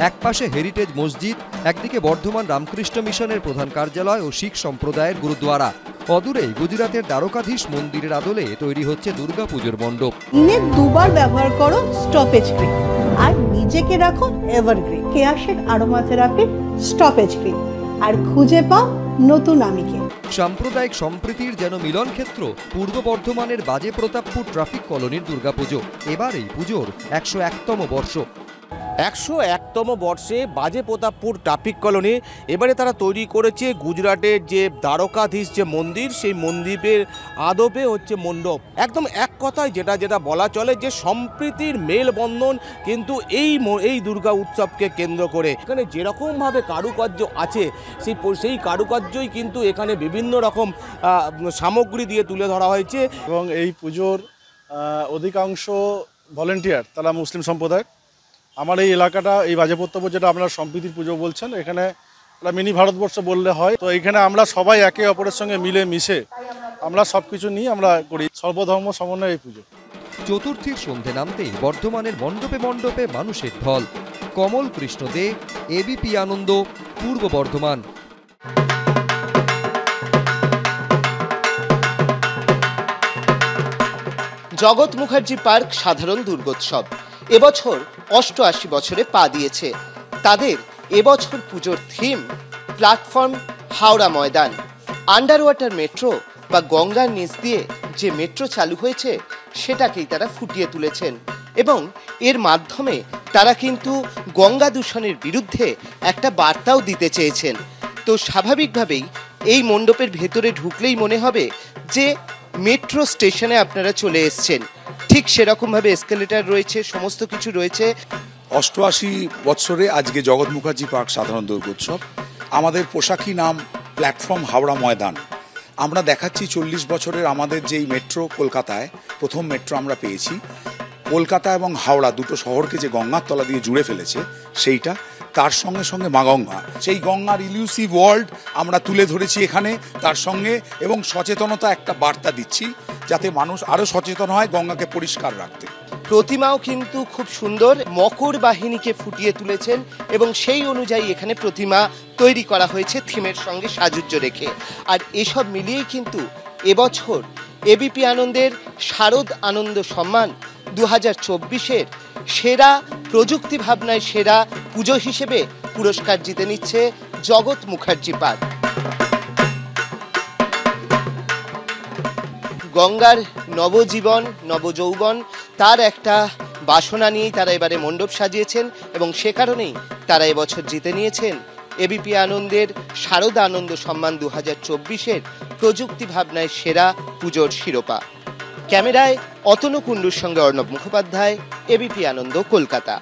একপাশে হেরিটেজ মসজিদ, একদিকে বর্ধমান রামকৃষ্ণ মিশনের প্রধান কার্যালয় ও শিখ সম্প্রদায়ের গুরুদ্বারা। অদূরেই গুজরাটের দ্বারকাধীশ মন্দিরের আদলে তৈরি হচ্ছে দুর্গাপুজোর মণ্ডপ। দিনে দুবার ব্যবহার করো স্টপেজ ক্রিম আর নিজেকে রাখো evergreen. Keya Seth aromatherapy স্টপেজ ক্রিম আর খুঁজে পাও নতুন আমিকে। সাম্প্রদায়িক সম্প্রীতির যেন মিলন ক্ষেত্র পূর্ব বর্ধমানের বাজে প্রতাপপুর ট্রাফিক কলোনির দুর্গাপুজো। এবার এই পুজোর 101তম বর্ষ। 101তম বর্ষে বাজে প্রতাপপুর ট্রাফিক কলোনি এবারে তারা তৈরি করেছে গুজরাটের যে দ্বারকাধীশ যে মন্দির, সেই মন্দিরের আদপে হচ্ছে মণ্ডপ। একদম এক কথায় যেটা বলা চলে যে সম্প্রীতির মেলবন্ধন কিন্তু এই দুর্গা উৎসবকে কেন্দ্র করে। এখানে যেরকমভাবে কারুকার্য আছে সেই কারুকার্যই কিন্তু এখানে বিভিন্ন রকম সামগ্রী দিয়ে তুলে ধরা হয়েছে। এবং এই পুজোর অধিকাংশ ভলেন্টিয়ার তারা মুসলিম সম্প্রদায়ের। আমার এই এলাকাটা, এই বাজে প্রতাপপুর যেটা আপনারা সম্প্রীতির পুজো বলছেন, এখানে মিনি ভারতবর্ষ বললে হয়। তো এখানে আমরা সবাই একে অপরের সঙ্গে মিলে মিশে আমরা সব কিছু নিয়ে আমরা করি। সর্বধর্ম সমন্বয়ে এই পুজো। চতুর্থীর সন্ধে নামতেই বর্ধমানের মণ্ডপে মণ্ডপে মানুষের ঢল। কমল কৃষ্ণ দে, এবিপি আনন্দ, পূর্ব বর্ধমান। জগৎ মুখার্জি পার্ক সাধারণ দুর্গোৎসব এবছর 88 বছরে পা দিয়েছে। তাদের এবছর পুজোর theme platform Howrah Maidan. Under water metro বা গঙ্গার নিচ দিয়ে যে মেট্রো চালু হয়েছে সেটাকেই তারা ফুটিয়ে তুলেছেন এবং এর মাধ্যমে তারা কিন্তু গঙ্গা দূষণের বিরুদ্ধে একটা বার্তাও দিতে চেয়েছেন। তো স্বাভাবিকভাবেই এই মণ্ডপের ভেতরে ঢুকলেই মনে হবে যে মেট্রো স্টেশনে আপনারা চলে এসছেন। ঠিক সেরকমভাবে এসকেলেটার রয়েছে, সমস্ত কিছু রয়েছে। 88 বছরে আজকে জগৎ মুখার্জি পার্ক সাধারণ দুর্গোৎসব। আমাদের পোশাকি নাম প্ল্যাটফর্ম হাওড়া ময়দান। আমরা দেখাচ্ছি 40 বছরের আমাদের যেই মেট্রো, কলকাতায় প্রথম মেট্রো আমরা পেয়েছি। কলকাতা এবং হাওড়া দুটো শহরকে যে গঙ্গার তলা দিয়ে জুড়ে ফেলেছে সেইটা, তার সঙ্গে সঙ্গে মা গঙ্গা, সেই গঙ্গার ইলিউসিভ ওয়ার্ল্ড আমরা তুলে ধরেছি এখানে। তার সঙ্গে এবং সচেতনতা একটা বার্তা দিচ্ছি যাতে মানুষ আরও সচেতন হয় গঙ্গাকে পরিষ্কার রাখতে। প্রতিমাও কিন্তু খুব সুন্দর, মকর বাহিনীকে ফুটিয়ে তুলেছেন এবং সেই অনুযায়ী এখানে প্রতিমা তৈরি করা হয়েছে থিমের সঙ্গে সাজুজ্য রেখে। আর এসব মিলিয়েই কিন্তু এবছর এবিপি আনন্দের শারদ আনন্দ সম্মান 2024-এর সেরা প্রযুক্তি ভাবনায় সেরা পুজো হিসেবে পুরস্কার জিতে নিচ্ছে জগৎ মুখার্জি পার্ক। গঙ্গার নবজীবন, নবযৌবন, তার একটা বাসনা নিয়েই তারা এবারে মণ্ডপ সাজিয়েছেন এবং সে কারণেই তারা এবছর জিতে নিয়েছেন এবিপি আনন্দের শারদ আনন্দ সম্মান 2024-এর প্রযুক্তি ভাবনায় সেরা পুজোর শিরোপা। ক্যামেরায় অতনু কুণ্ডুর সঙ্গে অর্ণব মুখোপাধ্যায়, এবিপি আনন্দ, কলকাতা।